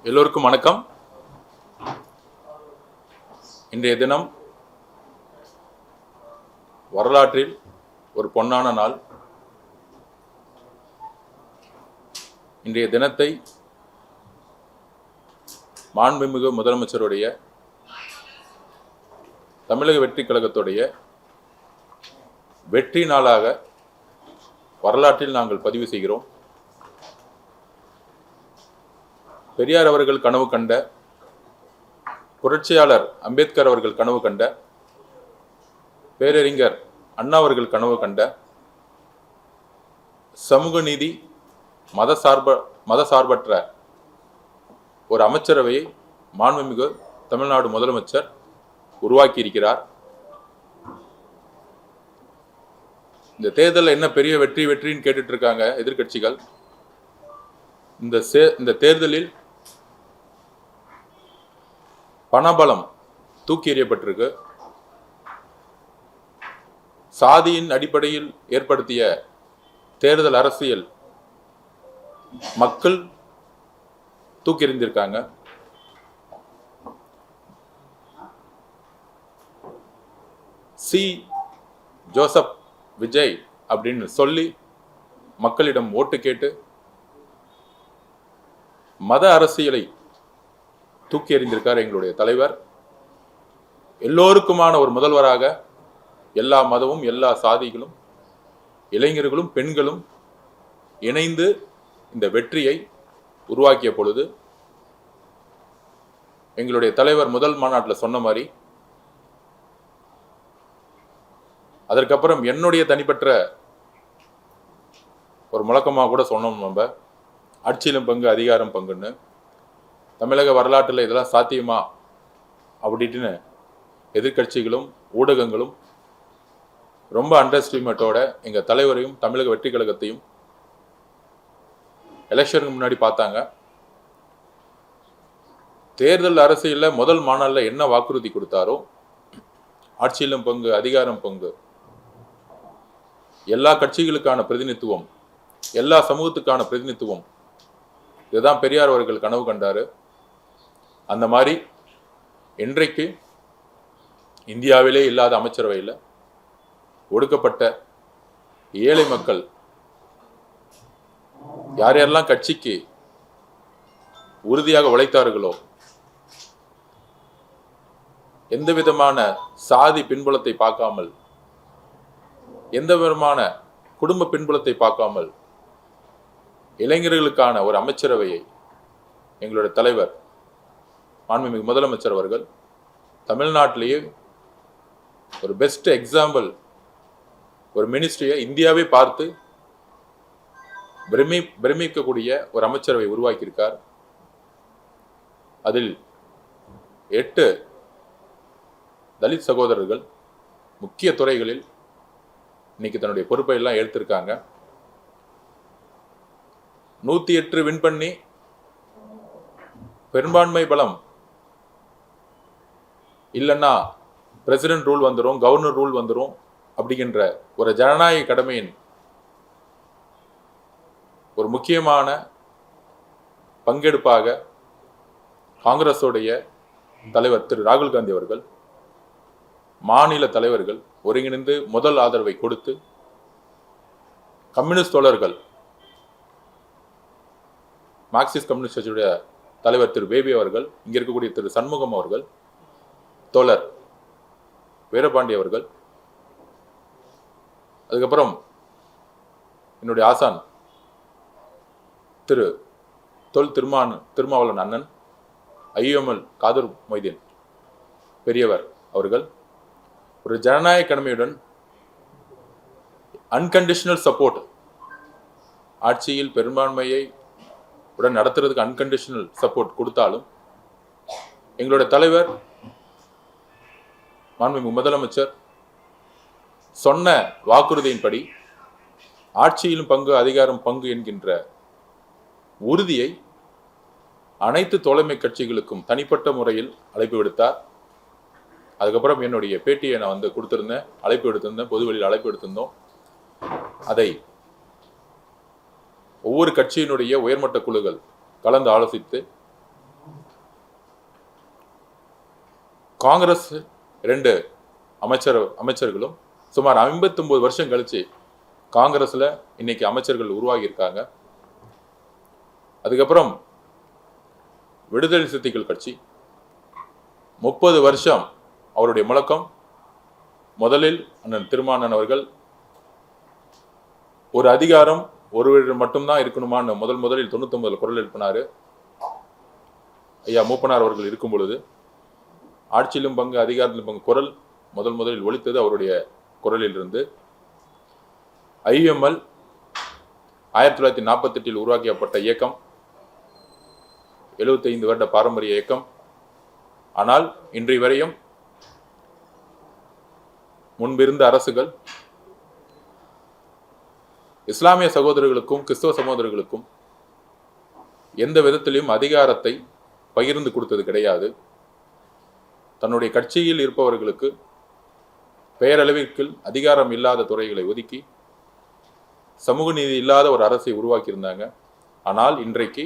எல்லோருக்கும் வணக்கம். இன்றைய தினம் வரலாற்றில் ஒரு பொன்னான நாள். இன்றைய தினத்தை மாண்புமிகு முதலமைச்சருடைய தமிழக வெற்றி கழகத்துடைய வெற்றி நாளாக வரலாற்றில் நாங்கள் பதிவு செய்கிறோம். பெரியார் அவர்கள் கனவு கண்ட, புரட்சியாளர் அம்பேத்கர் அவர்கள் கனவு கண்ட, பேரறிஞர் அண்ணா அவர்கள் கனவு கண்ட சமூக நீதி, மதசார்பற்ற ஒரு அமைச்சரவையை மாண்புமிகு தமிழ்நாடு முதலமைச்சர் உருவாக்கி இருக்கிறார். இந்த தேர்தலில் என்ன பெரிய வெற்றின்னு கேட்டுட்டு இருக்காங்க எதிர்கட்சிகள். இந்த தேர்தலில் பணபலம் தூக்கி எறியப்பட்டிருக்கு. சாதியின் அடிப்படையில் ஏற்படுத்திய தேர்தல் அரசியல் மக்கள் தூக்கி எறிந்திருக்காங்க. சி ஜோசப் விஜய் அப்படின்னு சொல்லி மக்களிடம் ஓட்டு கேட்டு மத அரசியலை தூக்கி எறிந்திருக்கார் எங்களுடைய தலைவர். எல்லோருக்குமான ஒரு முதல்வராக எல்லா மதமும், எல்லா சாதிகளும், இளைஞர்களும், பெண்களும் இணைந்து இந்த வெற்றியை உருவாக்கிய பொழுது எங்களுடைய தலைவர் முதல் மாநாட்டில் சொன்ன மாதிரி, அதற்கப்புறம் என்னுடைய தனிப்பட்ட ஒரு முழக்கமாக கூட சொன்னோம், நம்ம ஆட்சியிலும் பங்கு அதிகாரம் பங்குன்னு. தமிழக வரலாற்றில் இதெல்லாம் சாத்தியமா அப்படின்னு எதிர்கட்சிகளும் ஊடகங்களும் ரொம்ப அண்டர்ஸ்டிமேட்டோட எங்கள் தலைவரையும் தமிழக வெற்றி கழகத்தையும் எலெக்ஷனுக்கு முன்னாடி பார்த்தாங்க. தேர்தல் அரசியலில் முதல் மாநாளில் என்ன வாக்குறுதி கொடுத்தாரோ, ஆட்சியிலும் பங்கு அதிகாரம் பங்கு, எல்லா கட்சிகளுக்கான பிரதிநிதித்துவம், எல்லா சமூகத்துக்கான பிரதிநிதித்துவம், இதுதான் பெரியார் அவர்கள் கனவு கண்டாரு. அந்த மாதிரி இன்றைக்கு இந்தியாவிலே இல்லாத அமைச்சரவையில் ஒடுக்கப்பட்ட ஏழை மக்கள் யார் யாரெல்லாம் கட்சிக்கு உறுதியாக உழைத்தார்களோ, எந்த விதமான சாதி பின்புலத்தை பார்க்காமல், எந்த விதமான குடும்ப பின்புலத்தை பார்க்காமல் இளைஞர்களுக்கான ஒரு அமைச்சரவையை எங்களுடைய தலைவர் மாண்புமிகு முதலமைச்சர் அவர்கள் தமிழ்நாட்டிலேயே ஒரு பெஸ்ட் எக்ஸாம்பிள், ஒரு மினிஸ்ட்ரியை இந்தியாவே பார்த்து பிரமிக்கக்கூடிய ஒரு அமைச்சரவை உருவாக்கியிருக்கார். அதில் 8 தலித் சகோதரர்கள் முக்கிய துறைகளில் இன்னைக்கு தன்னுடைய பொறுப்பை எல்லாம் எடுத்திருக்காங்க. 108 வின் பண்ணி பெரும்பான்மை பலம் இல்லைன்னா பிரசிடென்ட் ரூல் வந்துடும், கவர்னர் ரூல் வந்துடும் அப்படிங்கின்ற ஒரு ஜனநாயக கடமையின் ஒரு முக்கியமான பங்கெடுப்பாக காங்கிரஸோடைய தலைவர் திரு ராகுல் காந்தி அவர்கள், மாநில தலைவர்கள் ஒருங்கிணைந்து முதல் ஆதரவை கொடுத்து, கம்யூனிஸ்ட் தோழர்கள், மார்க்சிஸ்ட் கம்யூனிஸ்ட் கட்சியுடைய தலைவர் திரு பேபி அவர்கள், இங்க இருக்கக்கூடிய திரு சண்முகம் அவர்கள், தோழர் வீரபாண்டி அவர்கள், அதுக்கப்புறம் என்னுடைய ஆசான் திரு திருமாவளவன் அண்ணன், ஐஎம்எல் காதர் மொய்தீன் பெரியவர் அவர்கள் ஒரு ஜனநாயக கடமையுடன் அன்கண்டிஷனல் சப்போர்ட், ஆட்சியில் பெரும்பான்மையை உடன் நடத்துறதுக்கு அன்கண்டிஷனல் சப்போர்ட் கொடுத்தாலும் எங்களுடைய தலைவர் மாண்புமிகு முதலமைச்சர் சொன்ன வாக்குறுதியின்படி ஆட்சியிலும் பங்கு அதிகாரம் பங்கு என்கின்ற உறுதியை அனைத்து தோழமை கட்சிகளுக்கும் தனிப்பட்ட முறையில் அழைப்பு விடுத்தார். அதுக்கப்புறம் என்னுடைய பேட்டியை நான் கொடுத்திருந்தேன், அழைப்பு எடுத்திருந்தேன், பொதுவெளியில் அழைப்பு எடுத்திருந்தோம். அதை ஒவ்வொரு கட்சியினுடைய உயர்மட்ட குழுக்கள் கலந்து ஆலோசித்து காங்கிரஸ் 2 அமைச்சர்களும் சுமார் 59 வருஷம் கழிச்சு காங்கிரஸ்ல இன்னைக்கு அமைச்சர்கள் உருவாகி இருக்காங்க. அதுக்கப்புறம் விடுதலை சிறுத்தைகள் கட்சி 30 வருஷம் அவருடைய முழக்கம். முதலில் அண்ணன் திருமானன் அவர்கள் ஒரு அதிகாரம் ஒருவரிடம் மட்டும்தான் இருக்கணுமான்னு முதலில் 99 குரல் எழுப்பினாரு. ஐயா மூப்பனார் அவர்கள் இருக்கும் பொழுது ஆட்சியிலும் பங்கு அதிகாரத்திலும் பங்கு குரல் முதலில் ஒலித்தது அவருடைய குரலில் இருந்து. IUML 1948 உருவாக்கப்பட்ட இயக்கம், 75 வருட பாரம்பரிய இயக்கம். ஆனால் இன்றைய வரையும் முன்பிருந்த அரசுகள் இஸ்லாமிய சகோதரர்களுக்கும் கிறிஸ்தவ சகோதரர்களுக்கும் எந்த விதத்திலும் அதிகாரத்தை பகிர்ந்து கொடுத்தது கிடையாது. தன்னுடைய கட்சியில் இருப்பவர்களுக்கு பெயரளவிற்கு அதிகாரம் இல்லாத துறைகளை ஒதுக்கி சமூக நீதி இல்லாத ஒரு அரசை உருவாக்கியிருந்தாங்க. ஆனால் இன்றைக்கு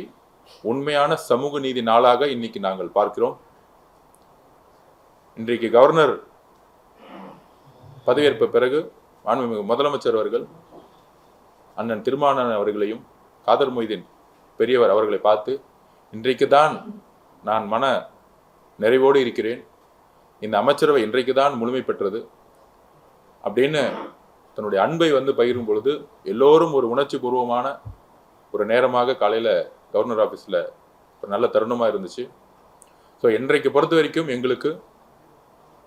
உண்மையான சமூக நீதி நாளாக இன்னைக்கு நாங்கள் பார்க்கிறோம். இன்றைக்கு கவர்னர் பதவியேற்ப பிறகு மாண்புமிகு முதலமைச்சர் அவர்கள் அண்ணன் திருமானன் அவர்களையும் காதர் மொய்தீன் பெரியவர் அவர்களை பார்த்து, இன்றைக்கு தான் நான் மன நிறைவோடு இருக்கிறேன், இந்த அமைச்சரவை இன்றைக்கு தான் முழுமை பெற்றது அப்படின்னு தன்னுடைய அன்பை பகிரும் பொழுது எல்லோரும் ஒரு உணர்ச்சி பூர்வமான ஒரு நேரமாக காலையில் கவர்னர் ஆஃபீஸில் ஒரு நல்ல தருணமாக இருந்துச்சு. ஸோ இன்றைக்கு பொறுத்த வரைக்கும் எங்களுக்கு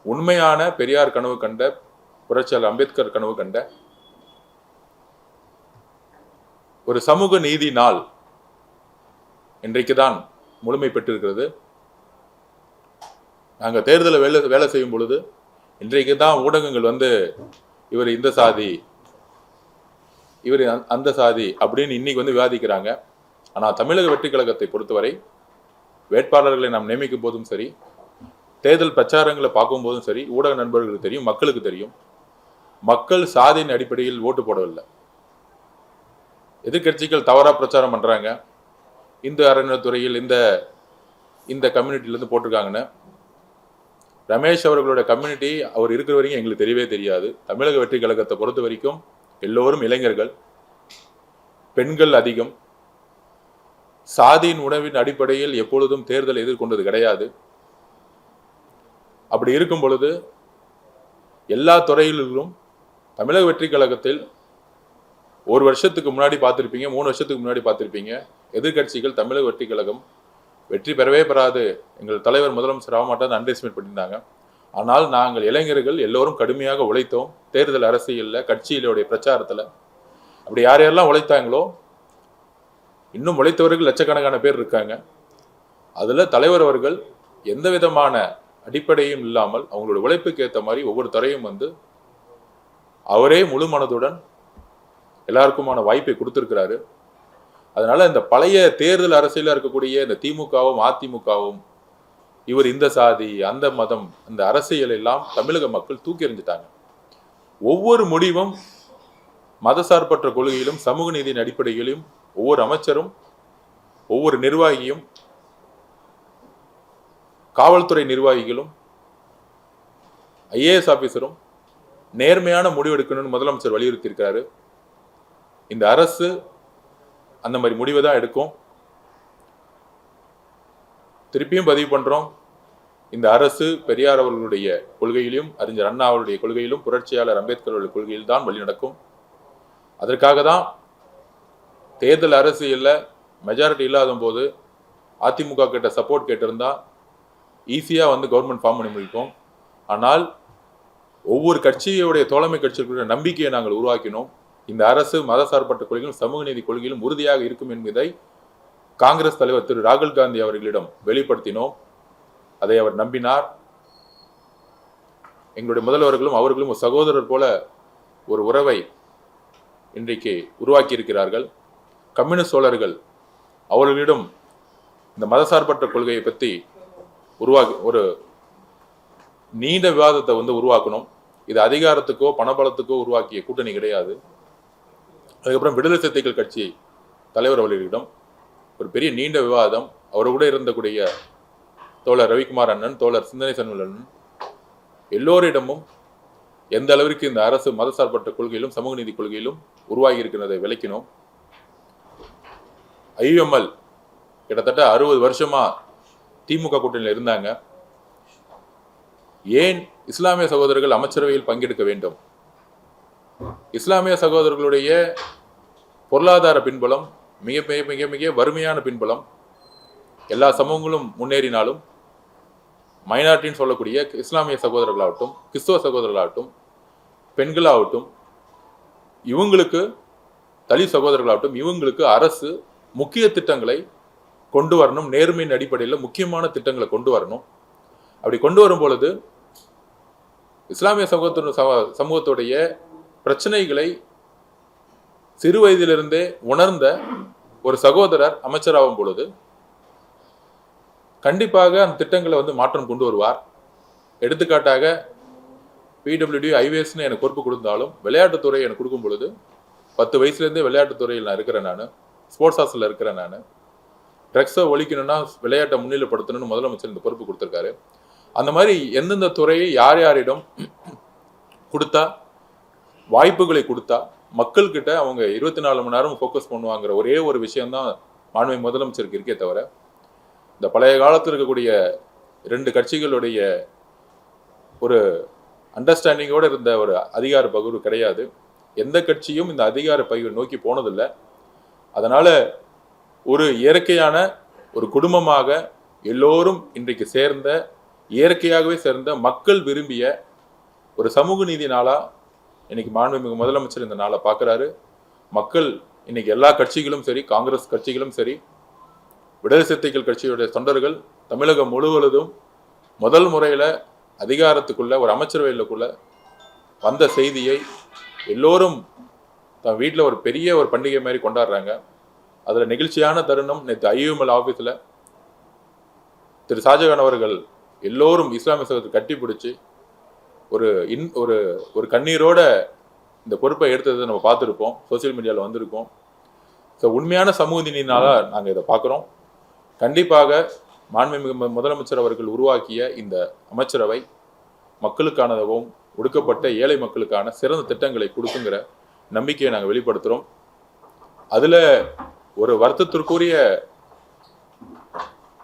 உண்மையான பெரியார் கனவு கண்ட, புரட்சியாளர் அம்பேத்கர் கனவு கண்ட ஒரு சமூக நீதி நாள் இன்றைக்கு தான் முழுமை பெற்றிருக்கிறது. நாங்கள் தேர்தலில் வேலை செய்யும் பொழுது இன்றைக்கு தான் ஊடகங்கள் இவர் இந்த சாதி, இவர் அந்த சாதி அப்படின்னு இன்னைக்கு விவாதிக்கிறாங்க. ஆனால் தமிழக வெற்றி கழகத்தை பொறுத்தவரை வேட்பாளர்களை நாம் நியமிக்கும் போதும் சரி, தேர்தல் பிரச்சாரங்களை பார்க்கும் போதும் சரி, ஊடக நண்பர்களுக்கு தெரியும், மக்களுக்கு தெரியும், மக்கள் சாதியின் அடிப்படையில் ஓட்டு போடவில்லை. எதிர்கட்சிகள் தவறா பிரச்சாரம் பண்றாங்க, இந்து அறநிலைத்துறையில் இந்த கம்யூனிட்டிலேருந்து போட்டிருக்காங்கன்னு. ரமேஷ் அவர்களோட கம்யூனிட்டி அவர் இருக்கிற வரைக்கும் எங்களுக்கு தெரியவே தெரியாது. தமிழக வெற்றி கழகத்தை பொறுத்த வரைக்கும் எல்லோரும் இளைஞர்கள், பெண்கள் அதிகம். சாதியின் உணவின் அடிப்படையில் எப்பொழுதும் தேர்தல் எதிர்கொண்டது கிடையாது. அப்படி இருக்கும் பொழுது எல்லா துறையிலும் தமிழக வெற்றி கழகத்தில் ஒரு வருஷத்துக்கு முன்னாடி பார்த்துருப்பீங்க, 3 வருஷத்துக்கு முன்னாடி பார்த்துருப்பீங்க, எதிர்கட்சிகள் தமிழக வெற்றி கழகம் வெற்றி பெறவே பெறாது, எங்கள் தலைவர் முதலமைச்சர் ஆக மாட்டான்னு அண்டர்எஸ்டிமேட் பண்ணியிருந்தாங்க. ஆனால் நாங்கள் இளைஞர்கள் எல்லோரும் கடுமையாக உழைத்தோம். தேர்தல் அரசியலில், கட்சியிலுடைய பிரச்சாரத்தில் அப்படி யார் யாரெல்லாம் உழைத்தாங்களோ, இன்னும் உழைத்தவர்கள் லட்சக்கணக்கான பேர் இருக்காங்க. அதில் தலைவர் அவர்கள் எந்த விதமான அடிப்படையும் இல்லாமல் அவங்களோட உழைப்புக்கு ஏற்ற மாதிரி ஒவ்வொரு துறையும் அவரே முழு மனதுடன் எல்லாருக்குமான வாய்ப்பை கொடுத்திருக்கிறாரு. அதனால இந்த பழைய தேர்தல் அரசியல இருக்கக்கூடிய இந்த திமுகவும் அதிமுகவும் இவர் இந்த சாதி அந்த மதம் அந்த அரசியல் எல்லாம் தமிழக மக்கள் தூக்கி எறிஞ்சிட்டாங்க. ஒவ்வொரு முடிவும் மதசார்பற்ற கொள்கையிலும் சமூக நீதியின் அடிப்படையிலும் ஒவ்வொரு அமைச்சரும் ஒவ்வொரு நிர்வாகியும் காவல்துறை நிர்வாகிகளும் IAS ஆபீசரும் நேர்மையான முடிவெடுக்கணும்னு முதலமைச்சர் வலியுறுத்தி இருக்காரு. இந்த அரசு அந்த மாதிரி முடிவை தான் எடுக்கும். திருப்பியும் பதிவு பண்றோம், இந்த அரசு பெரியார் அவர்களுடைய கொள்கையிலும் அறிஞர் அண்ணா அவருடைய கொள்கையிலும் புரட்சியாளர் அம்பேத்கர் அவருடைய கொள்கையில் தான் வழி நடக்கும். அதற்காக தான் தேர்தல் அரசியல்ல மெஜாரிட்டி இல்லாத போது அதிமுக கிட்ட சப்போர்ட் கேட்டிருந்தா ஈஸியா கவர்மெண்ட் ஃபார்ம் பண்ணி முடிப்போம். ஆனால் ஒவ்வொரு கட்சியுடைய தோழமை கட்சிகளுடைய நம்பிக்கையை நாங்கள் உருவாக்கினோம். இந்த அரசு மதசார்பற்ற கொள்கையிலும் சமூக நீதி கொள்கையிலும் உறுதியாக இருக்கும் என்பதை காங்கிரஸ் தலைவர் திரு ராகுல் காந்தி அவர்களிடம் வெளிப்படுத்தினோம். அதை அவர் நம்பினார். எங்களுடைய முதல்வர்களும் அவர்களும் ஒரு சகோதரர் போல ஒரு உறவை இன்றைக்கு உருவாக்கி இருக்கிறார்கள். கம்யூனிஸ்ட் தோழர்கள் அவர்களிடம் இந்த மதசார்பற்ற கொள்கையை பற்றி ஒரு நீண்ட விவாதத்தை உருவாக்கணும். இது அதிகாரத்துக்கோ பணபலத்துக்கோ உருவாக்கிய கூட்டணி கிடையாது. அதுக்கப்புறம் விடுதலை சிறுத்தைகள் கட்சி தலைவர் அவர்களிடம் ஒரு பெரிய நீண்ட விவாதம், அவரோட இருந்தக்கூடிய தோழர் ரவிக்குமார் அண்ணன், தோழர் சிந்தனை செல்வன், எல்லோரிடமும் எந்த அளவிற்கு இந்த அரசு மதசார்பற்ற கொள்கையிலும் சமூக நீதி கொள்கையிலும் உருவாகி இருக்கிறதை விளக்கினோம். IUML கிட்டத்தட்ட 60 வருஷமா திமுக கூட்டணியில் இருந்தாங்க. ஏன் இஸ்லாமிய சகோதரர்கள் அமைச்சரவையில் பங்கெடுக்க வேண்டும்? இஸ்லாமிய சகோதரர்களுடைய பொருளாதார பின்புலம் மிக மிக மிக மிக வறுமையான பின்புலம். எல்லா சமூகங்களும் முன்னேறினாலும் மைனாரிட்டின்னு சொல்லக்கூடிய இஸ்லாமிய சகோதரர்களாகட்டும், கிறிஸ்துவ சகோதரர்களாகட்டும், பெண்களாகட்டும், இவங்களுக்கு தலித் சகோதரர்களாகட்டும், இவங்களுக்கு அரசு முக்கிய திட்டங்களை கொண்டு வரணும். நேர்மையின் அடிப்படையில் முக்கியமான திட்டங்களை கொண்டு வரணும். அப்படி கொண்டு வரும் பொழுது இஸ்லாமிய சமூகத்துடைய பிரச்சனைகளை சிறு வயதிலிருந்தே உணர்ந்த ஒரு சகோதரர் அமைச்சராகும் பொழுது கண்டிப்பாக அந்த திட்டங்களை மாற்றம் கொண்டு வருவார். எடுத்துக்காட்டாக PWD IVSன்னு எனக்கு பொறுப்பு கொடுத்தாலும் விளையாட்டுத்துறை எனக்கு கொடுக்கும் பொழுது 10 வயசுலேருந்தே விளையாட்டுத்துறையில் நான் இருக்கிறேன். நான் ஸ்போர்ட்ஸ் ஹாஸ்டலில் இருக்கிறேன். நான் ட்ரக்ஸை ஒழிக்கணும்னா விளையாட்டை முன்னிலைப்படுத்தணும்னு முதலமைச்சர் இந்த பொறுப்பு கொடுத்துருக்காரு. அந்த மாதிரி எந்தெந்த துறையை யார் யாரிடம் கொடுத்தா வாய்ப்புகளை கொடுத்தா மக்கள்கிட்ட அவங்க 24 மணி நேரம் ஃபோக்கஸ் பண்ணுவாங்கிற ஒரே ஒரு விஷயம்தான் மாண்புமிகு முதலமைச்சருக்கு இருக்கே தவிர இந்த பழைய காலத்தில் இருக்கக்கூடிய 2 கட்சிகளுடைய ஒரு அண்டர்ஸ்டாண்டிங்கோடு இருந்த ஒரு அதிகார பகிர்வு கிடையாது. எந்த கட்சியும் இந்த அதிகார பகிர்வு நோக்கி போனதில்லை. அதனால ஒரு இயற்கையான ஒரு குடும்பமாக எல்லோரும் இன்றைக்கு சேர்ந்த இயற்கையாகவே சேர்ந்த மக்கள் விரும்பிய ஒரு சமூக நீதி நாளா இன்னைக்கு மாண்புமிகு முதலமைச்சர் இந்த நாளை பார்க்குறாரு. மக்கள் இன்னைக்கு எல்லா கட்சிகளும் சரி, காங்கிரஸ் கட்சிகளும் சரி, விடுதலை சிறுத்தைகள் கட்சியுடைய தொண்டர்கள் தமிழகம் முழுவதும் முதல் முறையில் அதிகாரத்துக்குள்ள ஒரு அமைச்சரவையிலுக்குள்ள வந்த செய்தியை எல்லோரும் தன் வீட்டில் ஒரு பெரிய ஒரு பண்டிகை மாதிரி கொண்டாடுறாங்க. அதில் நெகிழ்ச்சியான தருணம் நேற்று IUML ஆஃபீஸில் திரு ஷாஜகான் அவர்கள் எல்லோரும் இஸ்லாமிய சகோதரத்தை கட்டி பிடிச்சி ஒரு ஒரு கண்ணீரோட இந்த பொறுப்பை எடுத்ததை நம்ம பார்த்துருப்போம், சோசியல் மீடியாவில் வந்திருக்கோம். ஸோ உண்மையான சமூக நீதினால நாங்கள் இதை பார்க்குறோம். கண்டிப்பாக மாண்புமிகு முதலமைச்சர் அவர்கள் உருவாக்கிய இந்த அமைச்சரவை மக்களுக்கானதாகவும் ஒடுக்கப்பட்ட ஏழை மக்களுக்கான சிறந்த திட்டங்களை கொடுக்குங்கிற நம்பிக்கையை நாங்கள் வெளிப்படுத்துகிறோம். அதில் ஒரு வருத்தத்திற்குரிய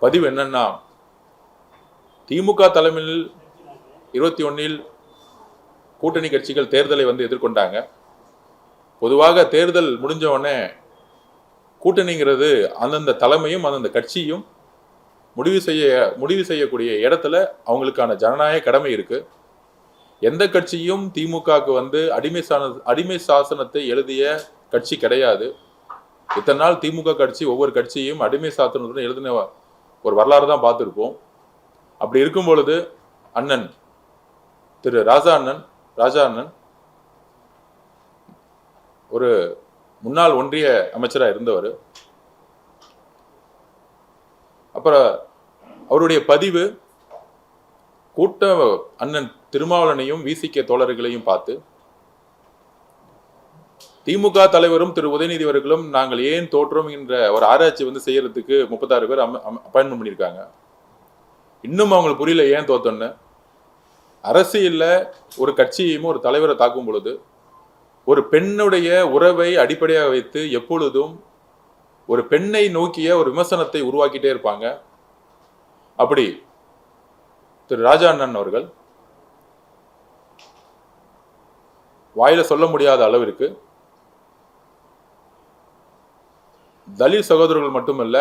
பதிவு என்னன்னா, திமுக தலைமையில் 21 கூட்டணி கட்சிகள் தேர்தலை எதிர்கொண்டாங்க. பொதுவாக தேர்தல் முடிஞ்ச உடனே கூட்டணிங்கிறது அந்தந்த தலைமையும் அந்தந்த கட்சியும் முடிவு செய்யக்கூடிய இடத்துல அவங்களுக்கான ஜனநாயக கடமை இருக்கு. எந்த கட்சியும் திமுகவுக்கு அடிமை சாசனத்தை எழுதிய கட்சி கிடையாது. இத்தனை நாள் திமுக கட்சி ஒவ்வொரு கட்சியும் அடிமை சாசனத்துடன் எழுதின ஒரு வரலாறு தான் பார்த்துருப்போம். அப்படி இருக்கும் பொழுது அண்ணன் திரு ராஜா அண்ணன் ஒரு முன்னாள் ஒன்றிய அமைச்சராக இருந்தவர். அப்புறம் அவருடைய பதிவு கூட்ட அண்ணன் திருமாவளவனையும் விசிக தோழர்களையும் பார்த்து திமுக தலைவரும் திரு உதயநிதி அவர்களும் நாங்கள் ஏன் தோற்றோம் என்ற ஒரு ஆராய்ச்சி செய்யறதுக்கு 36 பேர் அப்பாயின்மெண்ட் பண்ணியிருக்காங்க. இன்னும் அவங்களுக்கு புரியல ஏன் தோத்தோன்னு. அரசியல்ல ஒரு கட்சியும் ஒரு தலைவரை தாக்கும் பொழுது ஒரு பெண்ணுடைய உறவை அடிப்படையாக வைத்து எப்பொழுதும் ஒரு பெண்ணை நோக்கிய ஒரு விமர்சனத்தை உருவாக்கிட்டே இருப்பாங்க. அப்படி திரு ராஜா அண்ணன் அவர்கள் வாயில சொல்ல முடியாத அளவிற்கு தலித் சகோதரர்கள் மட்டுமல்ல,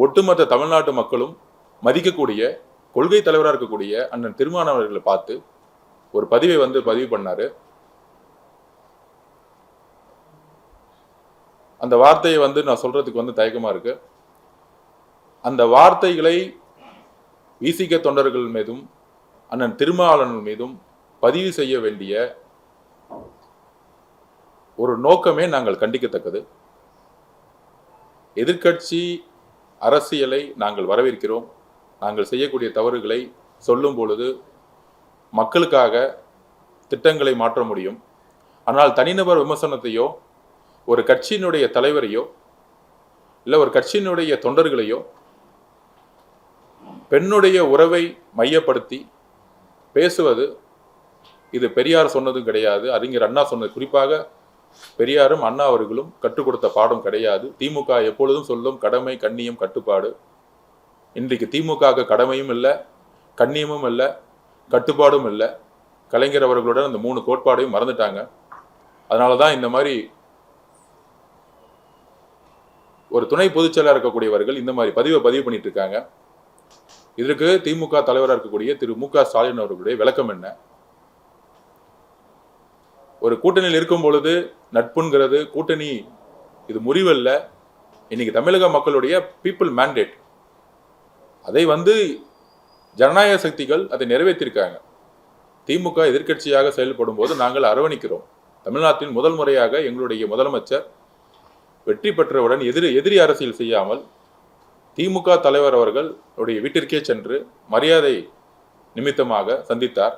ஒட்டுமொத்த தமிழ்நாட்டு மக்களும் மதிக்கக்கூடிய கொள்கை தலைவராக இருக்கக்கூடிய அண்ணன் திருமாவளவர்களை பார்த்து ஒரு பதிவை பதிவு பண்ணாரு. அந்த வார்த்தையை நான் சொல்றதுக்கு தயக்கமா இருக்கு. அந்த வார்த்தைகளை விசிக தொண்டர்கள் மீதும் அண்ணன் திருமாவளவன் மீதும் பதிவு செய்ய வேண்டிய ஒரு நோக்கமே நாங்கள் கண்டிக்கத்தக்கது. எதிர்க்கட்சி அரசியலை நாங்கள் வரவேற்கிறோம். நாங்கள் செய்யக்கூடிய தவறுகளை சொல்லும் பொழுது மக்களுக்காக திட்டங்களை மாற்ற முடியும். ஆனால் தனிநபர் விமர்சனத்தையோ ஒரு கட்சியினுடைய தலைவரையோ இல்லை ஒரு கட்சியினுடைய தொண்டர்களையோ பெண்ணுடைய உறவை மையப்படுத்தி பேசுவது இது பெரியார் சொன்னதும் கிடையாது, அறிஞர் அண்ணா சொன்னது. குறிப்பாக பெரியாரும் அண்ணா அவர்களும் கற்றுக் கொடுத்த பாடம் கிடையாது. திமுக எப்பொழுதும் சொல்லும் கடமை, கண்ணியம், கட்டுப்பாடு. இன்றைக்கு திமுக கடமையும் இல்லை, கண்ணியமும் இல்லை, கட்டுப்பாடும் இல்லை. கலைஞர் அவர்களுடன் அந்த 3 கோட்பாடையும் மறந்துட்டாங்க. அதனாலதான் இந்த மாதிரி ஒரு துணை பொதுச்செயலாளர் இருக்கக்கூடியவர்கள் இந்த மாதிரி பதிவு பண்ணிட்டு இருக்காங்க. இதற்கு திமுக தலைவராக இருக்கக்கூடிய திரு மு.க. ஸ்டாலின் அவர்களுடைய விளக்கம் என்ன? ஒரு கூட்டணியில் இருக்கும் பொழுது நட்புங்கிறது கூட்டணி, இது முறிவல்ல. இன்னைக்கு தமிழக மக்களுடைய பீப்புள் மேண்டேட், அதை ஜனநாயக சக்திகள் அதை நிறைவேற்றிருக்காங்க. திமுக எதிர்க்கட்சியாக செயல்படும் போது நாங்கள் அரவணைக்கிறோம். தமிழ்நாட்டின் முதல் முறையாக எங்களுடைய முதலமைச்சர் வெற்றி பெற்றவுடன் எதிரி அரசியல் செய்யாமல் திமுக தலைவர் அவர்களுடைய வீட்டிற்கே சென்று மரியாதை நிமித்தமாக சந்தித்தார்.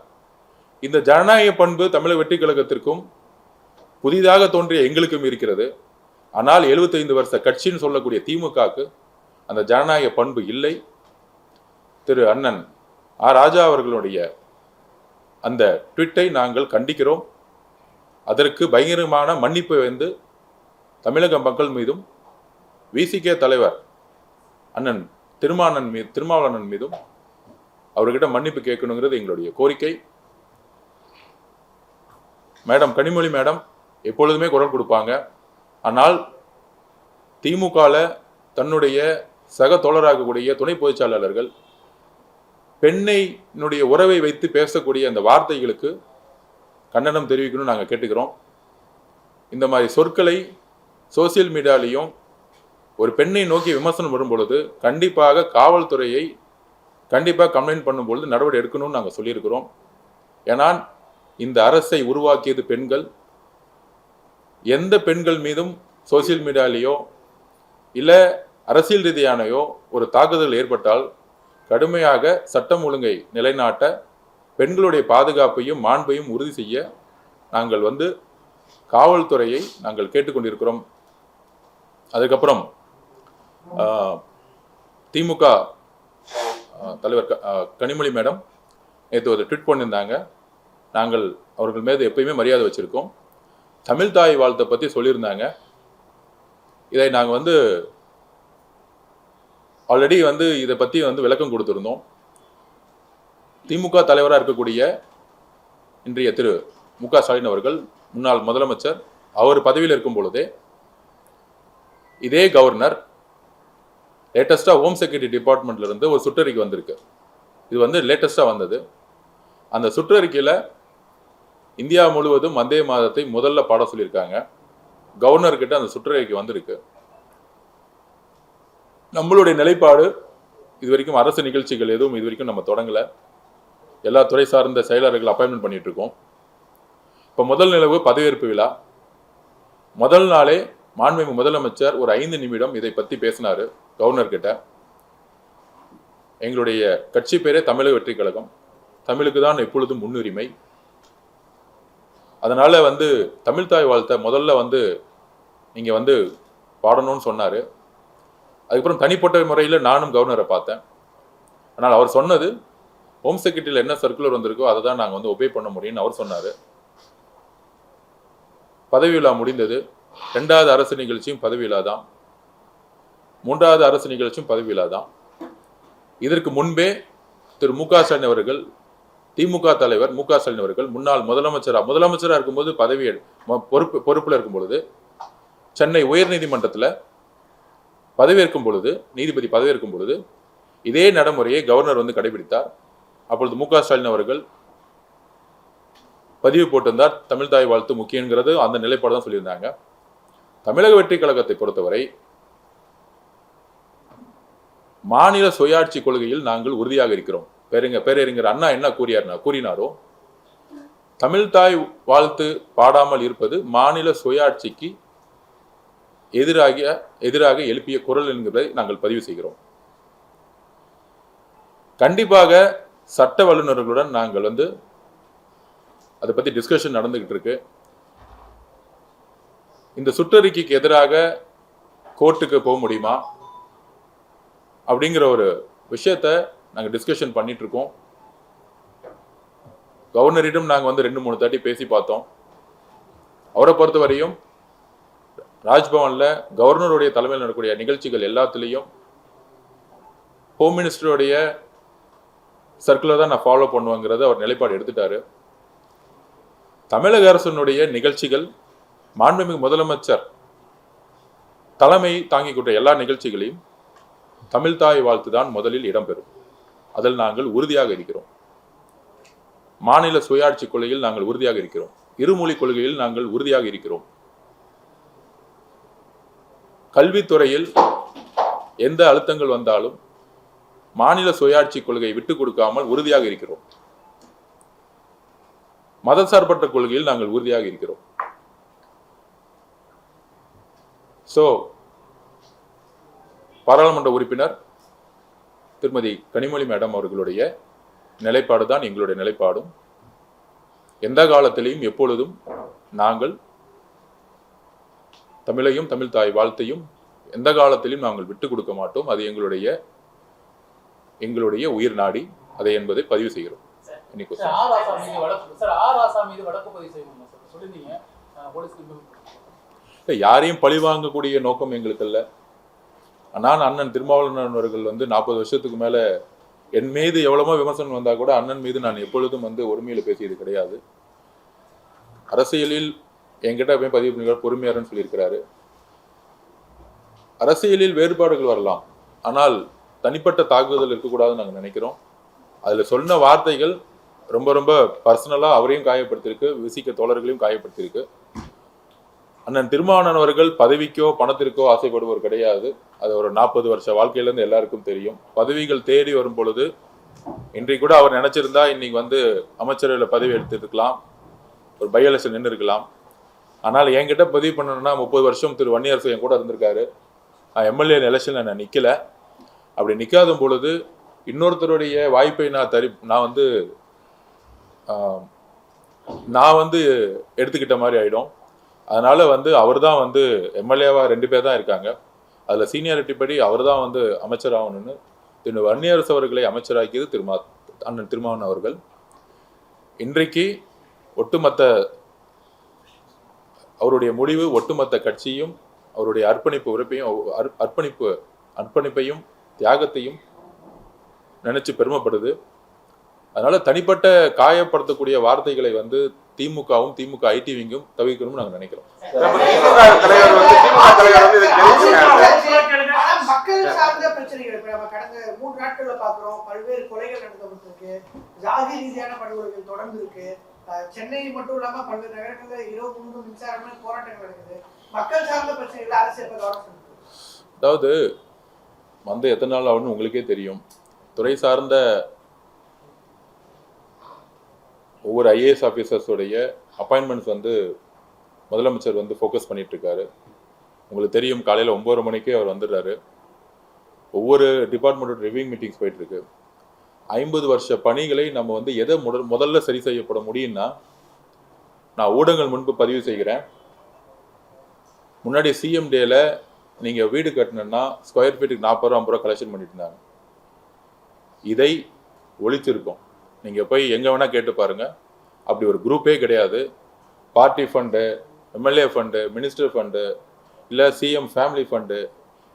இந்த ஜனநாயக பண்பு தமிழக வெற்றி கழகத்திற்கும் புதிதாக தோன்றிய எங்களுக்கும் இருக்கிறது. ஆனால் 75 வருஷ கட்சின்னு சொல்லக்கூடிய திமுகவுக்கு அந்த ஜனநாயக பண்பு இல்லை. திரு அண்ணன் ராஜா அவர்களுடைய அந்த ட்வீட்டை நாங்கள் கண்டிக்கிறோம். அதற்கு பயங்கரமான மன்னிப்பு தமிழக மக்கள் மீதும் விசிகே தலைவர் அண்ணன் திருமாவளவன் மீதும் அவர்கிட்ட மன்னிப்பு கேட்கணுங்கிறது எங்களுடைய கோரிக்கை. மேடம் கனிமொழி மேடம் எப்பொழுதுமே குரல் கொடுப்பாங்க. ஆனால் திமுகல தன்னுடைய சக தோழராகக்கூடிய துணை பொதுச்செயலாளர்கள் பெண்ணையினுடைய உறவை வைத்து பேசக்கூடிய அந்த வார்த்தைகளுக்கு கண்டனம் தெரிவிக்கணும்னு நாங்கள் கேட்டுக்கிறோம். இந்த மாதிரி சொற்களை சோசியல் மீடியாலையும் ஒரு பெண்ணை நோக்கி விமர்சனம் வரும் பொழுது கண்டிப்பாக காவல்துறையை கம்ப்ளைண்ட் பண்ணும்பொழுது நடவடிக்கை எடுக்கணும்னு நாங்கள் சொல்லியிருக்கிறோம். ஏன்னா இந்த அரசை உருவாக்கியது பெண்கள். எந்த பெண்கள் மீதும் சோசியல் மீடியாலேயோ இல்லை அரசியல் ரீதியானையோ ஒரு தாக்குதல் ஏற்பட்டால் கடுமையாக சட்டம் ஒழுங்கை நிலைநாட்ட, பெண்களுடைய பாதுகாப்பையும் மாண்பையும் உறுதி செய்ய நாங்கள் காவல்துறையை நாங்கள் கேட்டுக்கொண்டிருக்கிறோம். அதுக்கப்புறம் திமுக தலைவர் கனிமொழி மேடம் நேற்று ஒரு ட்வீட் பண்ணியிருந்தாங்க. நாங்கள் அவர்கள் மீது எப்பயுமே மரியாதை வச்சிருக்கோம். தமிழ் தாய் வாழ்த்தை பற்றி சொல்லியிருந்தாங்க. இதை நாங்கள் ஆல்ரெடி இதை பற்றி விளக்கம் கொடுத்துருந்தோம். திமுக தலைவராக இருக்கக்கூடிய இன்றைய திரு மு.க. ஸ்டாலின் அவர்கள் முன்னாள் முதலமைச்சர், அவர் பதவியில் இருக்கும் பொழுதே இதே கவர்னர் லேட்டஸ்டா ஹோம் செக்யூரிட்டி டிபார்ட்மெண்ட்ல இருந்து ஒரு சுற்றறிக்கை வந்திருக்கு. இது லேட்டஸ்டா வந்தது. அந்த சுற்றறிக்கையில இந்தியா முழுவதும் வந்தே மாதத்தை முதல்ல பாட சொல்லியிருக்காங்க. கவர்னர் கிட்ட அந்த சுற்றறிக்கை வந்திருக்கு. நம்மளுடைய நிலைப்பாடு இதுவரைக்கும் அரசு நிகழ்ச்சிகள் எதுவும் இதுவரைக்கும் நம்ம தொடங்கல. எல்லா துறை சார்ந்த செயலர்கள் அப்பாயின்மெண்ட் பண்ணிட்டு இருக்கோம். இப்போ முதல் நிலவு பதவியேற்பு விழா முதல் நாளே மாண்புமிகு முதலமைச்சர் ஒரு 5 நிமிடம் இதை பத்தி பேசினாரு கவர்னர் கிட்ட. எங்களுடைய கட்சி பேரே தமிழக வெற்றி கழகம், தமிழுக்கு தான் எப்பொழுதும் முன்னுரிமை. அதனால தமிழ் தாய் வாழ்த்தை முதல்ல நீங்க பாடணும்னு சொன்னாரு. அதுக்கப்புறம் தனிப்பட்ட முறையில் நானும் கவர்னரை பார்த்தேன். ஆனால் அவர் சொன்னது ஹோம் செக்ரட்டரியில் என்ன சர்க்குலர் வந்திருக்கோ அதை தான் நாங்கள் ஒபே பண்ண முடியும்னு அவர் சொன்னார். பதவி விழா முடிந்தது. 2வது அரசு நிகழ்ச்சியும் பதவி விழா தான், 3வது அரசு நிகழ்ச்சியும் பதவி விழா தான். இதற்கு முன்பே திரு மு.க. ஸ்டாலின் அவர்கள், திமுக தலைவர் மு.க. ஸ்டாலின் அவர்கள் முன்னாள் முதலமைச்சராக இருக்கும்போது பொறுப்புல இருக்கும் பொழுது சென்னை உயர்நீதிமன்றத்தில் பதவியேற்கும் பொழுது, நீதிபதி பதவியேற்கும் பொழுது இதே நடைமுறையை கவர்னர் கடைபிடித்தார். அப்பொழுது மு.க. ஸ்டாலின் அவர்கள் பதிவு போட்டிருந்தார், தமிழ் தாய் வாழ்த்து முக்கியங்கிறது அந்த நிலைப்பாடு தான் சொல்லியிருந்தாங்க. தமிழக வெற்றி கழகத்தை பொறுத்தவரை மாநில சுயாட்சி கொள்கையில் நாங்கள் உறுதியாக இருக்கிறோம். பேரறிஞர் அண்ணா என்ன கூறினாரோ, தமிழ் தாய் வாழ்த்து பாடாமல் இருப்பது மாநில சுயாட்சிக்கு எதிராக எழுப்பிய குரல் என்கிறதை நாங்கள் பதிவு செய்கிறோம். கண்டிப்பாக சட்ட வல்லுநர்களுடன் நாங்கள் அதை பத்தி டிஸ்கஷன் நடந்துகிட்டு இருக்கு. இந்த சுற்றறிக்கைக்கு எதிராக கோர்ட்டுக்கு போக முடியுமா அப்படிங்கிற ஒரு விஷயத்த நாங்கள் டிஸ்கஷன் பண்ணிட்டு இருக்கோம். கவர்னரிடம் நாங்கள் வந்து 2-3 தாட்டி பேசி பார்த்தோம். அவரை பொறுத்தவரையும் ராஜ்பவன்ல கவர்னருடைய தலைமையில் நடக்கக்கூடிய நிகழ்ச்சிகள் எல்லாத்துலேயும் ஹோம் மினிஸ்டருடைய சர்க்குலர் தான் நான் ஃபாலோ பண்ணுவேங்கிறத அவர் நிலைப்பாடு எடுத்துட்டாரு. தமிழக அரசினுடைய நிகழ்ச்சிகள் மாண்புமிகு முதலமைச்சர் தலைமை தாங்கிக் கொண்ட எல்லா நிகழ்ச்சிகளையும் தமிழ் தாய் வாழ்த்து தான் முதலில் இடம்பெறும். அதில் நாங்கள் உறுதியாக இருக்கிறோம். மாநில சுயாட்சி கொள்கையில் நாங்கள் உறுதியாக இருக்கிறோம். இருமொழி கொள்கையில் நாங்கள் உறுதியாக இருக்கிறோம். கல்வித்துறையில் எந்த அழுத்தங்கள் வந்தாலும் மாநில சுயாட்சி கொள்கையை விட்டுக் கொடுக்காமல் உறுதியாக இருக்கிறோம். மதசார்பற்ற கொள்கையில் நாங்கள் உறுதியாக இருக்கிறோம். சோ பாராளுமன்ற உறுப்பினர் திருமதி கனிமொழி மேடம் அவர்களுடைய நிலைப்பாடு தான் எங்களுடைய நிலைப்பாடும். எந்த காலத்திலையும் எப்பொழுதும் நாங்கள் தமிழையும் தமிழ் தாய் வாழ்த்தையும் எந்த காலத்திலும் நாங்கள் விட்டுக் கொடுக்க மாட்டோம். அது எங்களுடைய உயிர் நாடி அதை என்பதை பதிவு செய்கிறோம். யாரையும் பழிவாங்கக்கூடிய நோக்கம் எங்களுக்கு அல்ல. நான் அண்ணன் திருமாவளவன் அவர்கள் 40 வருஷத்துக்கு மேல என் மீது எவ்வளவோ விமர்சனம் வந்தா கூட அண்ணன் மீது நான் எப்பொழுதும் ஒருமையில பேசியது கிடையாது. அரசியலில் என்கிட்ட போய் பதிவு பண்ணி பொறுமையாருன்னு சொல்லியிருக்கிறாரு. அரசியலில் வேறுபாடுகள் வரலாம், ஆனால் தனிப்பட்ட தாக்குதல் இருக்கக்கூடாதுன்னு நாங்கள் நினைக்கிறோம். அதுல சொன்ன வார்த்தைகள் ரொம்ப ரொம்ப பர்சனலா அவரையும் காயப்படுத்திருக்கு, விசிக்க தோழர்களையும் காயப்படுத்திருக்கு. அண்ணன் திருமாவளவன் அவர்கள் பதவிக்கோ பணத்திற்கோ ஆசைப்படுவோர் கிடையாது. அது ஒரு 40 வருஷ வாழ்க்கையிலேருந்து எல்லாருக்கும் தெரியும். பதவிகள் தேடி வரும் பொழுது இன்றைக்கு கூட அவர் நினைச்சிருந்தா இன்னைக்கு அமைச்சரவையில் பதவி எடுத்துருக்கலாம், ஒரு பை எலெக்ஷன் நின்று இருக்கலாம். ஆனால் என்கிட்ட பதிவு பண்ணணும்னா 30 வருஷம் திரு வன்னியரசு என் கூட இருந்திருக்காரு. நான் எம்எல்ஏ எலெக்ஷனில் நான் நிற்கல. அப்படி நிற்காத பொழுது இன்னொருத்தருடைய வாய்ப்பை நான் எடுத்துக்கிட்ட மாதிரி ஆயிடும். அதனால அவர் தான் எம்எல்ஏவா 2 பேர் தான் இருக்காங்க. அதுல சீனியாரிட்டி படி அவர் தான் அமைச்சர் ஆகணும்னு திரு வன்னியரசு அவர்களை அமைச்சராக்கியது அண்ணன் திருமாவளவன் அவர்கள். இன்றைக்கு ஒட்டுமொத்த அவருடைய முடிவு ஒட்டுமொத்த கட்சியும் அவருடைய அர்ப்பணிப்பையும் தியாகத்தையும் நினைச்சு பெருமைப்படுது. அதனால தனிப்பட்ட காயப்படுத்தக்கூடிய வார்த்தைகளை திமுகவும் திமுக ஐடி விங்கும் தவிர்க்கணும்னு நாங்க நினைக்கிறோம். மக்கள் சார்ந்த பிரச்சனைகள் இப்ப நம்ம கடந்த 3 நாட்கள்ல பாக்குறோம். பல்வேறு கொலைகள் நடந்துருக்கு, ஜாதி ரீதியான படுகொலைகள் தொடர்ந்து இருக்கு. சென்னை மட்டும் இல்லாம பல்வேறு நகரங்கள்ல இரவு முழுவதும் மின்சாரங்கள் போராட்டங்கள் நடக்குது. மக்கள் சார்ந்த பிரச்சனைகள் அரசியல் கவனம் செலுத்துது. அதாவது எத்தனை நாள் ஆகும்னு உங்களுக்கே தெரியும். துறை சார்ந்த ஒவ்வொரு ஐஏஎஸ் ஆஃபீஸர்ஸோடைய அப்பாயின்மெண்ட்ஸ் முதலமைச்சர் ஃபோக்கஸ் பண்ணிட்டு இருக்காரு. உங்களுக்கு தெரியும், காலையில் 9 மணிக்கே அவர் வந்துடுறாரு. ஒவ்வொரு டிபார்ட்மெண்ட்டோட ரிவ்யூ மீட்டிங்ஸ் போயிட்டு இருக்கு. 50 வருஷ பணிகளை நம்ம எதை முதல்ல சரி செய்யப்பட முடியும்னா, நான் ஊடகங்கள் முன்பு பதிவு செய்கிறேன். முன்னாடி சிஎம் டேல நீங்க வீடு கட்டணும்னா ஸ்கொயர் ஃபீட்டுக்கு 40 ரூபா 50 ரூபா கலெக்ஷன் பண்ணிட்டு இருந்தாங்க. இதை ஒழிச்சிருக்கோம். நீங்க போய் எங்க வேணா கேட்டு பாருங்க. அப்படி ஒரு குரூப்பே கிடையாது. Party fund, MLA fund, minister fund, இல்லை சிஎம் ஃபேமிலி ஃபண்டு,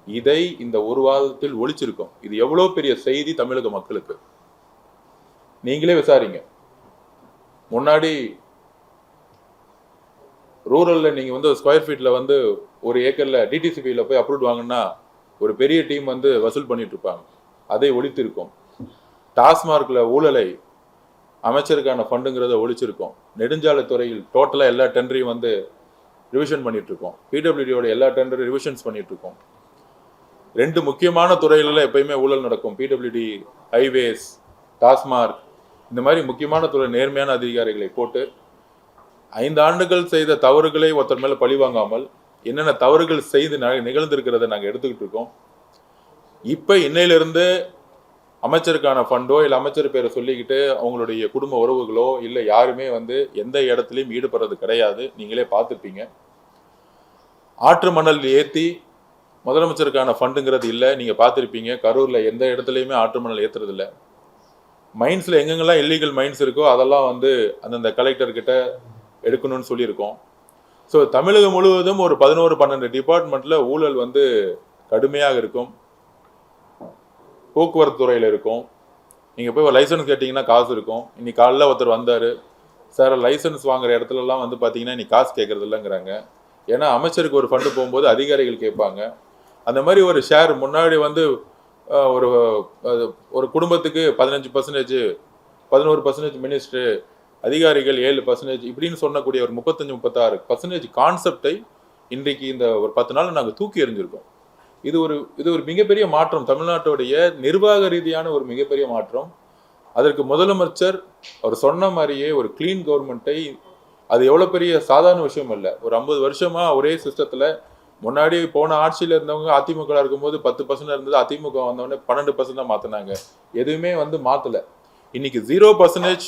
இதை இந்த ஒரு வாரத்தில் ஒழிச்சிருக்கோம். இது எவ்வளோ பெரிய செய்தி தமிழக மக்களுக்கு, நீங்களே விசாரிங்க. முன்னாடி ரூரல்ல நீங்க ஸ்கொயர் ஃபீட்ல ஒரு ஏக்கர்ல டிடிசிபியில போய் அப்ரூவ் வாங்கினா ஒரு பெரிய டீம் வசூல் பண்ணிட்டு இருப்பாங்க. அதை ஒழித்திருக்கோம். டாஸ்மார்க்ல ஊழலை அமைச்சருக்கான ஃபண்டுங்கிறத ஒழிச்சிருக்கோம். நெடுஞ்சாலைத்துறையில் டோட்டலா எல்லா டெண்டரையும் ரிவிஷன் பண்ணிட்டு இருக்கோம். பிடபிள்யூடியோட எல்லா டெண்டரும் ரிவிஷன்ஸ் பண்ணிட்டு இருக்கோம். 2 முக்கியமான துறைகளில் எப்பயுமே ஊழல் நடக்கும். பிடபிள்யூடி, ஹைவேஸ், டாஸ்மார்க், இந்த மாதிரி முக்கியமான துறை நேர்மையான அதிகாரிகளை போட்டு 5 ஆண்டுகள் செய்த தவறுகளை ஒருத்தர் மேல பழி வாங்காமல் என்னென்ன தவறுகள் செய்து நிகழ்ந்திருக்கிறத நாங்கள் எடுத்துக்கிட்டு இருக்கோம். இப்ப இன்னையிலிருந்து அமைச்சருக்கான ஃபண்டோ இல்லை அமைச்சர் பேரை சொல்லிக்கிட்டு அவங்களுடைய குடும்ப உறவுகளோ இல்லை யாருமே எந்த இடத்துலையும் ஈடுபடுறது கிடையாது. நீங்களே பார்த்துருப்பீங்க. ஆற்று மணல் ஏற்றி முதலமைச்சருக்கான ஃபண்டுங்கிறது இல்லை. நீங்கள் பார்த்துருப்பீங்க, கரூரில் எந்த இடத்துலையுமே ஆற்று மணல் ஏற்றுறது இல்லை. மைன்ஸில் எங்கெங்கெல்லாம் இல்லீகல் மைன்ஸ் இருக்கோ அதெல்லாம் வந்து அந்தந்த கலெக்டர்கிட்ட எடுக்கணும்னு சொல்லியிருக்கோம். ஸோ தமிழகம் முழுவதும் ஒரு 11-12 டிபார்ட்மெண்ட்டில் ஊழல் வந்து கடுமையாக இருக்கும். போக்குவரத்து துறையில் இருக்கும். நீங்கள் போய் ஒரு லைசன்ஸ் கேட்டிங்கன்னா காசு இருக்கும். இன்னைக்கு காலையில் ஒருத்தர் வந்தார், சார் லைசன்ஸ் வாங்குற இடத்துலலாம் வந்து பார்த்தீங்கன்னா நீ காசு கேட்கறது இல்லைங்கிறாங்க. ஏன்னா அமைச்சருக்கு ஒரு ஃபண்டு போகும்போது அதிகாரிகள் கேட்பாங்க. அந்த மாதிரி ஒரு ஷேர் முன்னாடி வந்து ஒரு ஒரு குடும்பத்துக்கு 15%, 11% மினிஸ்டர், அதிகாரிகள் 7% இப்படின்னு சொன்னக்கூடிய ஒரு 35-36% கான்செப்டை இன்றைக்கு இந்த ஒரு 10 நாள் நாங்கள் தூக்கி எறிஞ்சிருக்கோம். இது ஒரு மிகப்பெரிய மாற்றம், தமிழ்நாட்டுடைய நிர்வாக ரீதியான ஒரு மிகப்பெரிய மாற்றம். அதற்கு முதலமைச்சர் அவர் சொன்ன மாதிரியே ஒரு கிளீன் கவர்மெண்ட்டை, அது எவ்வளோ பெரிய சாதாரண விஷயம் இல்லை. ஒரு 50 வருஷமா ஒரே சிஸ்டத்தில் முன்னாடி போன ஆட்சியில் இருந்தவங்க அதிமுக இருக்கும்போது 10% இருந்தது, அதிமுக வந்தவொடனே 12% தான் மாற்றினாங்க. எதுவுமே வந்து மாற்றலை. இன்னைக்கு 0%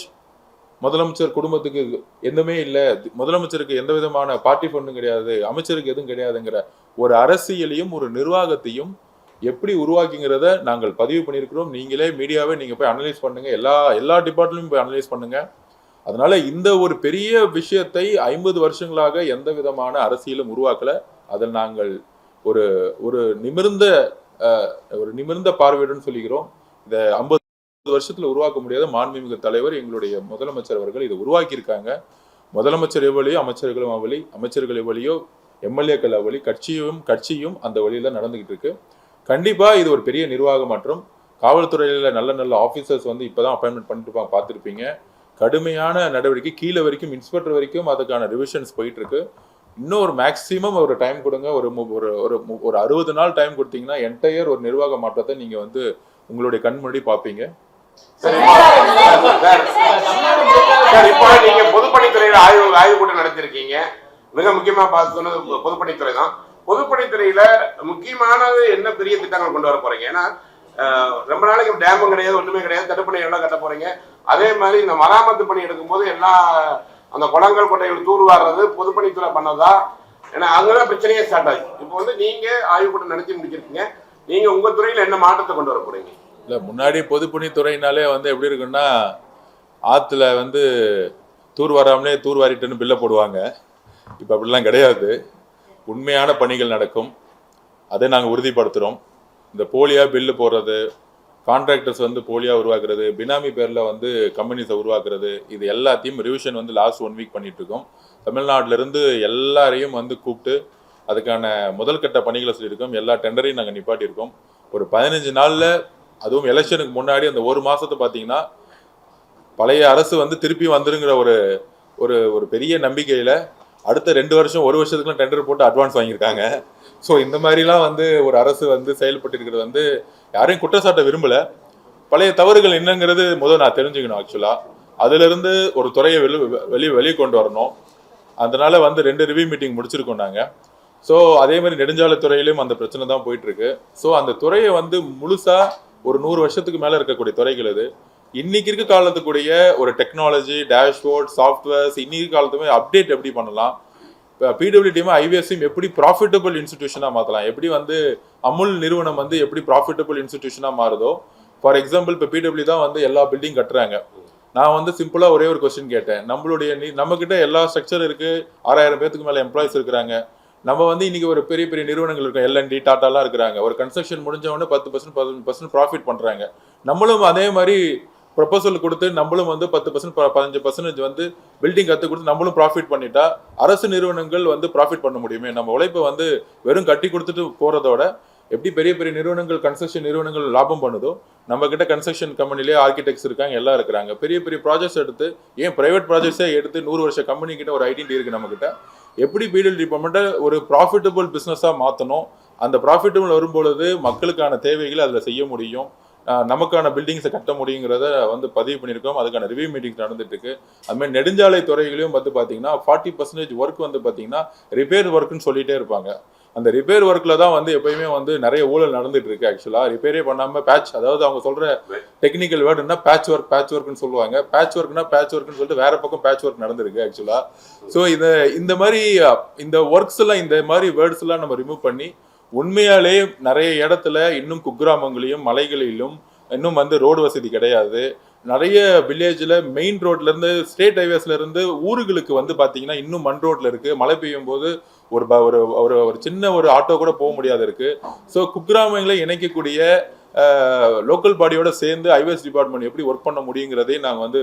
முதலமைச்சர் குடும்பத்துக்கு எதுவுமே இல்லை, முதலமைச்சருக்கு எந்த விதமான பார்ட்டி ஃபண்டும் கிடையாது, அமைச்சருக்கு எதுவும் கிடையாதுங்கிற ஒரு அரசியலையும் ஒரு நிர்வாகத்தையும் எப்படி உருவாக்கிங்கிறத நாங்கள் பதிவு பண்ணியிருக்கிறோம். நீங்களே மீடியாவே நீங்கள் போய் அனலைஸ் பண்ணுங்க, எல்லா டிபார்ட்மெண்ட்லையும் போய் அனலைஸ் பண்ணுங்க. அதனால இந்த ஒரு பெரிய விஷயத்தை 50 வருஷங்களாக எந்த விதமான அரசியலும் உருவாக்கல. அதில் நாங்கள் ஒரு ஒரு நிமிர்ந்த பார்வையுடன் சொல்லுகிறோம். இந்த 50 வருஷத்துல உருவாக்க முடியாத மாண்புமிகு தலைவர் எங்களுடைய முதலமைச்சர் அவர்கள் இதை உருவாக்கியிருக்காங்க. முதலமைச்சர் எவ்வளியோ அமைச்சர்களும் அவ்வளி, அமைச்சர்கள் எவ்வளியோ எம்எல்ஏக்கள் அவ்வளி, கட்சியும் அந்த வழியில நடந்துகிட்டு இருக்கு. கண்டிப்பா இது ஒரு பெரிய நிர்வாக மாற்றம். காவல்துறையில நல்ல ஆபீசர்ஸ் வந்து இப்பதான் அப்பாயின்மெண்ட் பண்ணிட்டு பார்த்துருப்பீங்க. கடுமையான நடவடிக்கை, கீழே வரைக்கும் இன்ஸ்பெக்டர் வரைக்கும் அதுக்கான ரிவிஷன்ஸ் போயிட்டு இருக்கு. இன்னும் ஒரு மேக்சிமம் ஒரு டைம் கொடுங்க, ஒரு 60 நாள் டைம் கொடுத்தீங்கன்னா என்டையர் ஒரு நிர்வாக மாற்றத்தை நீங்க வந்து உங்களுடைய கண் முன்னாடி பார்ப்பீங்க. இப்போ நீங்க பொதுப்பணித்துறையில ஆய்வு கூட்டம் நடத்திருக்கீங்க. மிக முக்கியமா பார்த்து பொதுப்பணித்துறை தான். பொதுப்பணித்துறையில முக்கியமானது என்ன பெரிய திட்டங்கள் கொண்டு வர போறீங்க? ஏன்னா ரொம்ப நாளைக்கு டேமும் கிடையாது, ஒண்ணுமே கிடையாது, தடுப்பணை எல்லாம் கட்ட போறீங்க. அதே மாதிரி இந்த மராமத்து பணி எடுக்கும்போது எல்லா அந்த குளங்கள் கொட்டைகள் தூர்வாடுறது பொதுப்பணித்துறை பண்ணதா? ஏன்னா அங்கதான் பிரச்சனையே ஸ்டார்ட் ஆகுது. இப்போ வந்து நீங்க ஆய்வு கூட்டம் நடத்தி முடிச்சிருக்கீங்க. நீங்க உங்க துறையில என்ன மாற்றத்தை கொண்டு வர போறீங்க? இல்லை, முன்னாடி பொதுப்பணித்துறையினாலே வந்து எப்படி இருக்குன்னா, ஆற்றுல வந்து தூர்வாராமலே தூர்வாரிட்டுன்னு பில்லை போடுவாங்க. இப்போ அப்படிலாம் கிடையாது. உண்மையான பணிகள் நடக்கும். அதை நாங்கள் உறுதிப்படுத்துகிறோம். இந்த போலியாக பில்லு போடுறது, கான்ட்ராக்டர்ஸ் வந்து போலியாக உருவாக்குறது, பினாமி பேரில் வந்து கம்பெனிஸை உருவாக்குறது, இது எல்லாத்தையும் ரிவிஷன் வந்து லாஸ்ட் 1 வீக் பண்ணிட்டு இருக்கோம். தமிழ்நாட்டிலிருந்து எல்லாரையும் வந்து கூப்பிட்டு அதுக்கான முதல் கட்ட பணிகளை சொல்லியிருக்கோம். எல்லா டெண்டரையும் நாங்கள் நிப்பாட்டியிருக்கோம். ஒரு 15 நாளில், அதுவும் எலெக்ஷனுக்கு முன்னாடி அந்த 1 மாசத்தை பார்த்தீங்கன்னா பழைய அரசு வந்து திருப்பி வந்துருங்கிற ஒரு பெரிய நம்பிக்கையில் அடுத்த 2 வருஷம் 1 வருஷத்துக்குலாம் டெண்டர் போட்டு அட்வான்ஸ் வாங்கியிருக்காங்க. ஸோ இந்த மாதிரிலாம் வந்து ஒரு அரசு வந்து செயல்பட்டு இருக்கிறது வந்து யாரையும் குற்றச்சாட்ட விரும்பலை. பழைய தவறுகள் என்னங்கிறது முதல் நான் தெரிஞ்சுக்கணும். ஆக்சுவலாக அதிலிருந்து ஒரு துறையை வெளியே கொண்டு வரணும். அதனால வந்து 2 ரிவ்யூ மீட்டிங் முடிச்சிருக்கோம் நாங்கள். ஸோ அதே மாதிரி நெடுஞ்சாலைத்துறையிலும் அந்த பிரச்சனை தான் போயிட்டு இருக்கு. ஸோ அந்த துறையை வந்து முழுசா ஒரு 100 வருஷத்துக்கு மேலே இருக்கக்கூடிய துறைகள் இது. இன்னைக்கு இருக்க காலத்துக்குடைய ஒரு டெக்னாலஜி, டேஷ்போர்ட், சாஃப்ட்வேர்ஸ், இன்னைக்கு காலத்துமே அப்டேட் எப்படி பண்ணலாம், பிடபிள்யூடியும் ஐவிஎஸ்ஸையும் எப்படி ப்ராஃபிட்டபிள் இன்ஸ்டிடியூஷனாக மாற்றலாம், எப்படி வந்து அமுல் நிறுவனம் வந்து எப்படி ப்ராஃபிட்டபிள் இன்ஸ்டிடியூஷனாக மாறுதோ. ஃபார் எக்ஸாம்பிள் இப்போ பிடபிள்யூ தான் வந்து எல்லா பில்டிங் கட்டுறாங்க. நான் வந்து சிம்பிளாக ஒரே ஒரு கொஸ்டின் கேட்டேன். நம்மக்கிட்ட எல்லா ஸ்ட்ரக்சர் இருக்குது, 6000 பேத்துக்கு மேலே எம்ப்ளாயிஸ் இருக்கிறாங்க. நம்ம வந்து இன்னைக்கு ஒரு பெரிய பெரிய நிறுவனங்கள் இருக்கும், எல்என்டி, டாட்டாலாம் இருக்கிறாங்க. ஒரு கன்ஸ்ட்ரக்ஷன் முடிஞ்சவொடனே 10% ப்ராஃபிட் பண்ணுறாங்க. நம்மளும் அதே மாதிரி ப்ரொபோசல் கொடுத்து நம்மளும் வந்து 10% 15% வந்து பில்டிங் கற்று கொடுத்து நம்மளும் ப்ராஃபிட் பண்ணிட்டா அரசு நிறுவனங்கள் வந்து ப்ராஃபிட் பண்ண முடியுமே. நம்ம உழைப்பை வந்து வெறும் கட்டி கொடுத்துட்டு போகிறதோட எப்படி பெரிய பெரிய நிறுவனங்கள், கன்ஸ்ட்ரக்ஷன் நிறுவனங்கள் லாபம் பண்ணுதோ, நம்ம கிட்ட கன்ஸ்ட்ரக்ஷன் கம்பெனிலேயே ஆர்கிடெக்ட்ஸ் இருக்காங்க, எல்லாம் இருக்கிறாங்க. பெரிய பெரிய ப்ராஜெக்ட்ஸ் எடுத்து, ஏன் பிரைவேட் ப்ராஜெக்ட்ஸே எடுத்து 100 வருஷ கம்பெனி கிட்ட ஒரு ஐடென்டிட்டி இருக்குது நம்மக்கிட்ட. எப்படி பிடபிள்யூ டிபார்ட்மெண்ட்டை ஒரு ப்ராஃபிட்டபிள் பிஸ்னஸாக மாற்றணும், அந்த ப்ராஃபிட்டபிள் வரும்பொழுது மக்களுக்கான தேவைகளை அதில் செய்ய முடியும், நமக்கான பில்டிங்ஸை கட்ட முடியுங்கிறத வந்து பதிவு பண்ணியிருக்கோம். அதுக்கான ரிவ்யூ மீட்டிங்ஸ் நடந்துட்டு இருக்கு. அதுமாதிரி நெடுஞ்சாலை துறைகளையும் வந்து பார்த்தீங்கன்னா 40% ஒர்க் வந்து பார்த்தீங்கன்னா ரிப்பேர் ஒர்க்குன்னு சொல்லிட்டே இருப்பாங்க. அந்த ரிப்பேர் ஒர்க்கில் தான் வந்து எப்பயுமே வந்து நிறைய ஊழல் நடந்துட்டு இருக்கு. ஆக்சுவலாக ரிப்பேரே பண்ணாமல் பேட்ச், அதாவது அவங்க சொல்கிற டெக்னிக்கல் வேர்டுன்னா பேட்ச் ஒர்க்னு சொல்லுவாங்க. பேட்ச் ஒர்க்னு சொல்லிட்டு வேற பக்கம் பேட்ச் ஒர்க் நடந்திருக்கு ஆக்சுவலாக. ஸோ இந்த மாதிரி இந்த ஒர்க்ஸ் எல்லாம், இந்த மாதிரி வேர்ட்ஸ் எல்லாம் நம்ம ரிமூவ் பண்ணி உண்மையாலே நிறைய இடத்துல இன்னும் குக்கிராமங்களையும் மலைகளிலும் இன்னும் வந்து ரோடு வசதி கிடையாது. நிறைய வில்லேஜில் மெயின் ரோட்ல இருந்து ஸ்டேட் ஹைவேஸ்ல இருந்து ஊர்களுக்கு வந்து பார்த்தீங்கன்னா இன்னும் மண் ரோட்ல இருக்கு. மழை பெய்யும் போது ஒரு ஒரு ஒரு சின்ன ஒரு ஆட்டோ கூட போக முடியாது இருக்கு. ஸோ குக்கிராமங்களை இணைக்கக்கூடிய லோக்கல் பாடியோட சேர்ந்து ஹைவேஸ் டிபார்ட்மெண்ட் எப்படி ஒர்க் பண்ண முடியுங்கிறதே நாங்கள் வந்து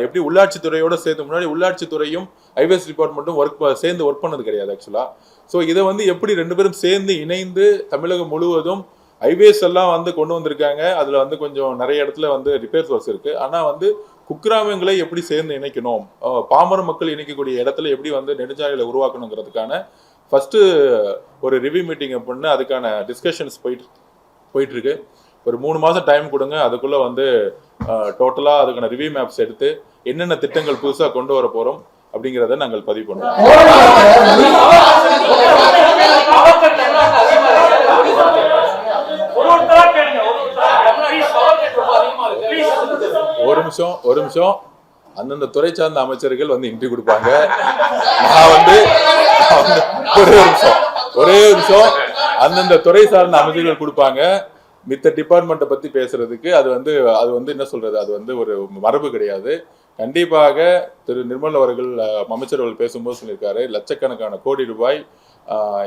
எப்படி உள்ளாட்சித்துறையோட சேர்ந்து முன்னாடி உள்ளாட்சித்துறையும் ஹைவேஸ் டிபார்ட்மெண்ட்டும் சேர்ந்து ஒர்க் பண்ணது கிடையாது ஆக்சுவலாக. ஸோ இதை வந்து எப்படி 2 பேரும் சேர்ந்து இணைந்து தமிழகம் முழுவதும் ஹைவேஸ் எல்லாம் வந்து கொண்டு வந்திருக்காங்க. அதில் வந்து கொஞ்சம் நிறைய இடத்துல வந்து ரிப்பேர்ஸ் ஒர்க்ஸ் இருக்கு. ஆனால் வந்து குக்கிராமங்களை எப்படி சேர்ந்து இணைக்கணும், பாமர மக்கள் இணைக்கக்கூடிய இடத்துல எப்படி வந்து நெடுஞ்சாலைகளை உருவாக்கணுங்கிறதுக்கான ஃபர்ஸ்ட் ஒரு ரிவ்யூ மீட்டிங் பண்ணு அதுக்கான டிஸ்கஷன்ஸ் போயிட்டு இருக்கு. ஒரு 3 மாதம் டைம் கொடுங்க. அதுக்குள்ள வந்து டோட்டலாக அதுக்கான ரிவ்யூ மேப்ஸ் எடுத்து என்னென்ன திட்டங்கள் புதுசாக கொண்டு வர போறோம் அப்படிங்கிறத நாங்கள் பதிவு பண்ணுவோம். ஒரு நிமிஷம் அந்தந்த துறை சார்ந்த அமைச்சர்கள் வந்து இன்டர்வியூ கொடுப்பாங்க. நான் வந்து ஒரே நிமிஷம் அந்தந்த துறை சார்ந்த அமைச்சர்கள் கொடுப்பாங்க. மித்த டிபார்ட்மெண்ட்டை பத்தி பேசுறதுக்கு அது வந்து என்ன சொல்றது, அது வந்து ஒரு மரபு கிடையாது. கண்டிப்பாக திரு நிர்மல் அவர்கள் அமைச்சர் அவர்கள் பேசும்போது சொல்லியிருக்காரு, லட்சக்கணக்கான கோடி ரூபாய்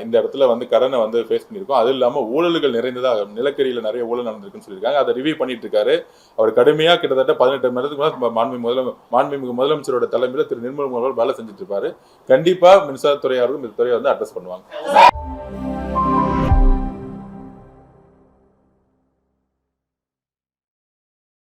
இந்த இடத்துல வந்து கடனை வந்து ஃபேஸ் பண்ணியிருக்கோம். அது இல்லாமல் ஊழல்கள் நிறைந்ததாக நிலக்கரியில் நிறைய ஊழல் நடந்திருக்குன்னு சொல்லியிருக்காங்க. அதை ரிவ்யூ பண்ணிட்டு இருக்காரு. அவர் கடுமையாக கிட்டத்தட்ட 18 மணி நேரத்துக்கு மாண்புமிகு முதலமைச்சரோட தலைமையில் திரு நிர்மல் அவர்கள் வேலை செஞ்சுட்டு இருப்பாரு. கண்டிப்பா மின்சாரத்துறை அவர்கள் இந்த துறையை வந்து அட்ரஸ் பண்ணுவாங்க.